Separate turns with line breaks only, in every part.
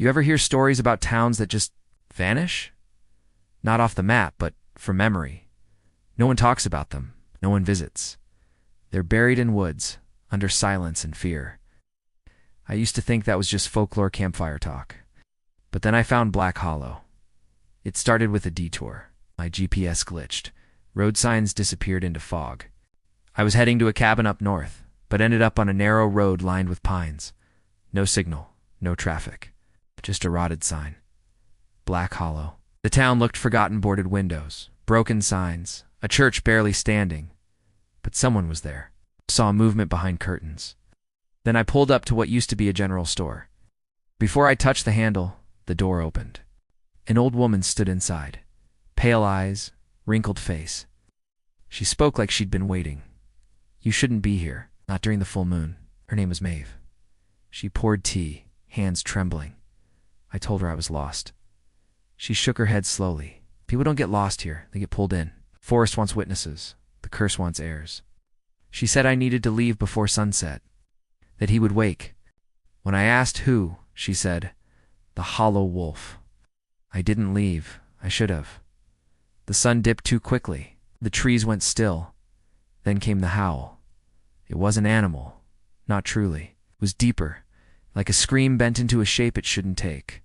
You ever hear stories about towns that just vanish? Not off the map, but from memory. No one talks about them. No one visits. They're buried in woods, under silence and fear. I used to think that was just folklore campfire talk. But then I found Black Hollow. It started with a detour. My GPS glitched. Road signs disappeared into fog. I was heading to a cabin up north, but ended up on a narrow road lined with pines. No signal, no traffic. Just a rotted sign. Black Hollow. The town looked forgotten, boarded windows, broken signs, a church barely standing. But someone was there. Saw movement behind curtains. Then I pulled up to what used to be a general store. Before I touched the handle, the door opened. An old woman stood inside. Pale eyes, wrinkled face. She spoke like she'd been waiting. You shouldn't be here, not during the full moon. Her name was Maeve. She poured tea, hands trembling. I told her I was lost. She shook her head slowly. People don't get lost here, they get pulled in. Forest wants witnesses. The curse wants heirs. She said I needed to leave before sunset, that he would wake. When I asked who, she said, the Hollow Wolf. I didn't leave. I should have. The sun dipped too quickly. The trees went still. Then came the howl. It was an animal. Not truly. It was deeper, like a scream bent into a shape it shouldn't take.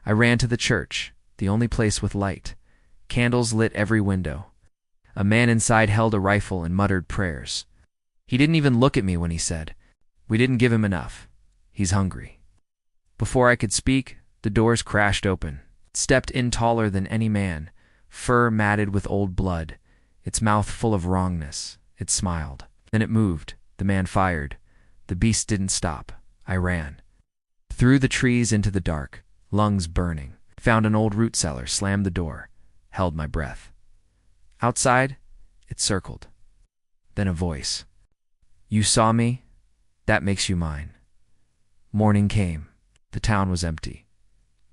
I ran to the church, the only place with light. Candles lit every window. A man inside held a rifle and muttered prayers. He didn't even look at me when he said, "We didn't give him enough. He's hungry." Before I could speak, the doors crashed open. It stepped in taller than any man, fur matted with old blood, its mouth full of wrongness. It smiled. Then it moved. The man fired. The beast didn't stop. I ran. Through the trees into the dark, lungs burning. Found an old root cellar, slammed the door, held my breath. Outside, it circled. Then a voice. You saw me? That makes you mine. Morning came. The town was empty.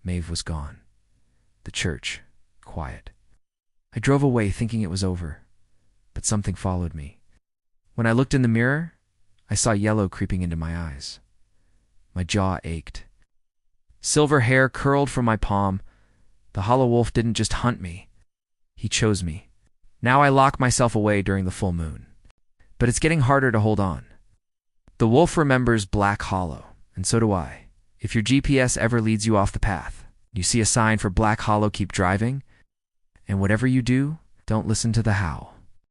Maeve was gone. The church, quiet. I drove away thinking it was over, but something followed me. When I looked in the mirror, I saw yellow creeping into my eyes. My jaw ached. Silver hair curled from my palm. The Hollow Wolf didn't just hunt me. He chose me. Now I lock myself away during the full moon. But it's getting harder to hold on. The wolf remembers Black Hollow, and so do I. If your GPS ever leads you off the path, you see a sign for Black Hollow, keep driving. And whatever you do, don't listen to the howl.